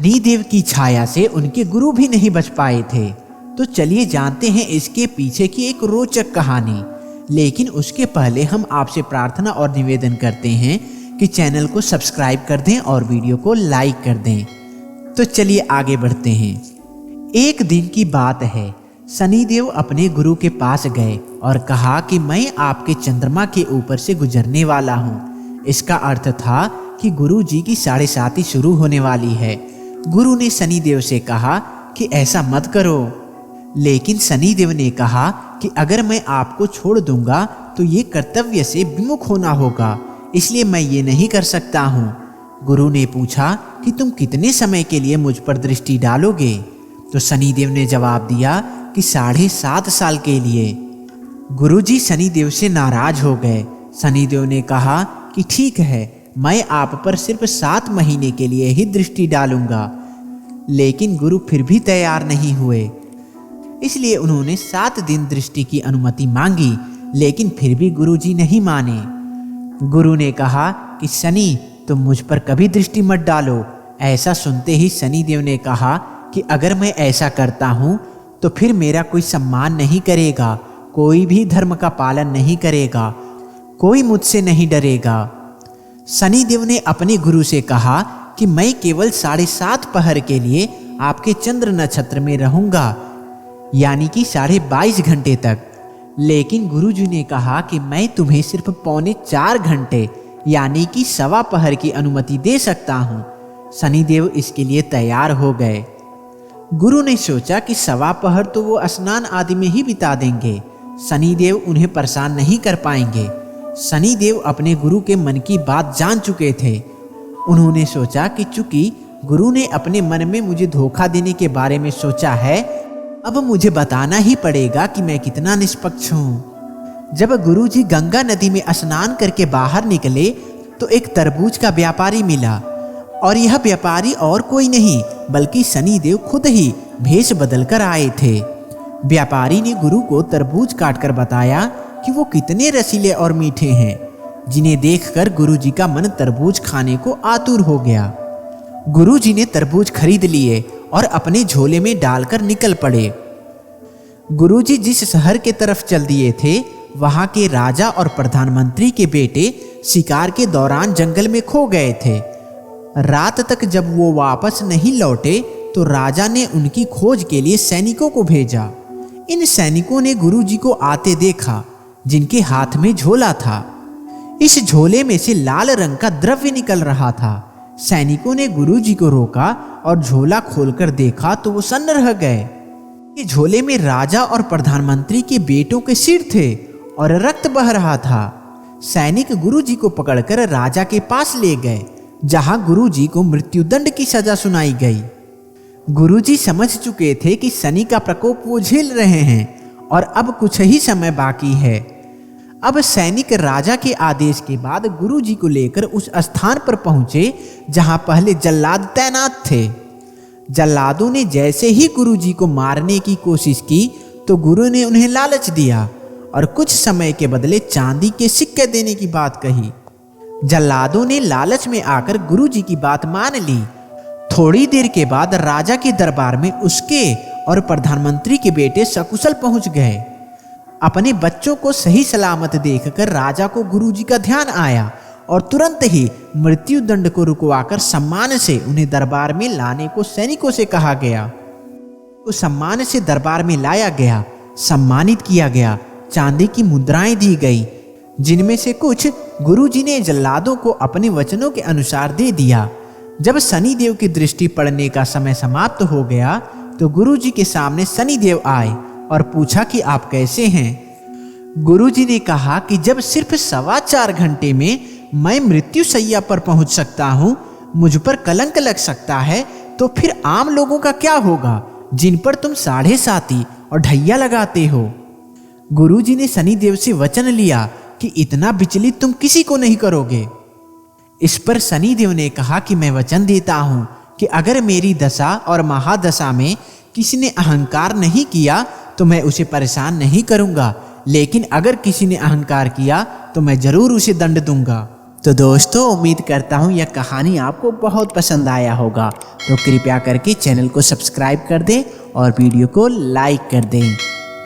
शनिदेव की छाया से उनके गुरु भी नहीं बच पाए थे। तो चलिए जानते हैं इसके पीछे की एक रोचक कहानी। लेकिन उसके पहले हम आपसे प्रार्थना और निवेदन करते हैं कि चैनल को सब्सक्राइब कर दें और वीडियो को लाइक कर दें। तो चलिए आगे बढ़ते हैं। एक दिन की बात है, शनिदेव अपने गुरु के पास गए और कहा कि मैं आपके चंद्रमा के ऊपर से गुजरने वाला हूँ। इसका अर्थ था कि गुरु जी की 7:30 शुरू होने वाली है। गुरु ने शनिदेव से कहा कि ऐसा मत करो, लेकिन शनिदेव ने कहा कि अगर मैं आपको छोड़ दूंगा तो ये कर्तव्य से विमुख होना होगा, इसलिए मैं ये नहीं कर सकता हूँ। गुरु ने पूछा कि तुम कितने समय के लिए मुझ पर दृष्टि डालोगे? तो शनिदेव ने जवाब दिया कि 7.5 साल के लिए। गुरुजी शनिदेव से नाराज हो गए। शनिदेव ने कहा कि ठीक है, मैं आप पर सिर्फ 7 महीने के लिए ही दृष्टि डालूंगा। लेकिन गुरु फिर भी तैयार नहीं हुए, इसलिए उन्होंने 7 दिन दृष्टि की अनुमति मांगी, लेकिन फिर भी गुरुजी नहीं माने। गुरु ने कहा कि शनि, तुम मुझ पर कभी दृष्टि मत डालो। ऐसा सुनते ही शनिदेव ने कहा कि अगर मैं ऐसा करता हूँ तो फिर मेरा कोई सम्मान नहीं करेगा, कोई भी धर्म का पालन नहीं करेगा, कोई मुझसे नहीं डरेगा। शनिदेव ने अपने गुरु से कहा कि मैं केवल 7.5 पहर के लिए आपके चंद्र नक्षत्र में रहूंगा, यानी कि 22.5 घंटे तक। लेकिन गुरुजी ने कहा कि मैं तुम्हें सिर्फ 3.25 घंटे यानी कि 1.25 पहर की अनुमति दे सकता हूँ। शनिदेव इसके लिए तैयार हो गए। गुरु ने सोचा कि 1.25 पहर तो वो स्नान आदि में ही बिता देंगे, शनिदेव उन्हें परेशान नहीं कर पाएंगे। शनिदेव अपने गुरु के मन की बात जान चुके थे। उन्होंने सोचा कि चूंकि गुरु ने अपने मन में मुझे धोखा देने के बारे में सोचा है, अब मुझे बताना ही पड़ेगा कि मैं कितना निष्पक्ष हूँ। जब गुरुजी गंगा नदी में स्नान करके बाहर निकले तो एक तरबूज का व्यापारी मिला, और यह व्यापारी और कोई नहीं बल्कि शनिदेव खुद ही भेष बदल कर आए थे। व्यापारी ने गुरु को तरबूज काटकर बताया कि वो कितने रसीले और मीठे हैं, जिन्हें देखकर गुरुजी का मन तरबूज खाने को आतुर हो गया। गुरुजी ने तरबूज खरीद लिए और अपने झोले में डालकर निकल पड़े। गुरुजी जिस शहर के तरफ चल दिए थे, वहां के राजा और प्रधानमंत्री के बेटे शिकार के दौरान जंगल में खो गए थे। रात तक जब वो वापस नहीं लौटे तो राजा ने उनकी खोज के लिए सैनिकों को भेजा। इन सैनिकों ने गुरुजी को आते देखा, जिनके हाथ में झोला था। इस झोले में से लाल रंग का द्रव्य निकल रहा था। सैनिकों ने गुरुजी को रोका और झोला खोलकर देखा तो वो सन्न रह गए। ये झोले में राजा और प्रधानमंत्री के बेटों के सिर थे और रक्त बह रहा था। सैनिक गुरुजी को पकड़कर राजा के पास ले गए, जहां गुरुजी को मृत्युदंड की सजा सुनाई गई। गुरुजी समझ चुके थे कि शनि का प्रकोप वो झेल रहे हैं और अब कुछ ही समय बाकी है। अब सैनिक राजा के आदेश के बाद गुरुजी को लेकर उस स्थान पर पहुंचे जहां पहले जल्लाद तैनात थे। जल्लादों ने जैसे ही गुरुजी को मारने की कोशिश की तो गुरु ने उन्हें लालच दिया और कुछ समय के बदले चांदी के सिक्के देने की बात कही। जल्लादों ने लालच में आकर गुरुजी की बात मान ली। थोड़ी देर के बाद राजा के दरबार में उसके और प्रधानमंत्री के बेटे सकुशल पहुंच गए। अपने बच्चों को सही सलामत देखकर राजा को गुरुजी का ध्यान आया और तुरंत ही मृत्युदंड को रुकवाकर सम्मान से उन्हें दरबार में लाने को सैनिकों से कहा गया। तो सम्मान से दरबार में लाया गया, सम्मानित किया गया, चांदी की मुद्राएं दी गई, जिनमें से कुछ गुरुजी ने जल्लादों को अपने वचनों के अनुसार दे दिया। जब शनिदेव की दृष्टि पड़ने का समय समाप्त हो गया तो गुरुजी के सामने शनिदेव आए और पूछा कि आप कैसे हैं। गुरुजी ने कहा कि जब सिर्फ 4.25 घंटे में मैं मृत्यु शैया पर पहुंच सकता हूं, मुझ पर कलंक लग सकता है, तो फिर आम लोगों का क्या होगा जिन पर तुम 7.5 और ढैया लगाते हो। गुरुजी ने शनिदेव से वचन लिया कि इतना विचलित तुम किसी को नहीं करोगे। इस पर शनिदेव ने कहा कि मैं वचन देता हूं कि अगर मेरी दशा और महादशा में किसी ने अहंकार नहीं किया तो मैं उसे परेशान नहीं करूंगा, लेकिन अगर किसी ने अहंकार किया तो मैं जरूर उसे दंड दूंगा। तो दोस्तों उम्मीद करता हूँ यह कहानी आपको बहुत पसंद आया होगा, तो कृपया करके चैनल को सब्सक्राइब कर दें और वीडियो को लाइक कर दें।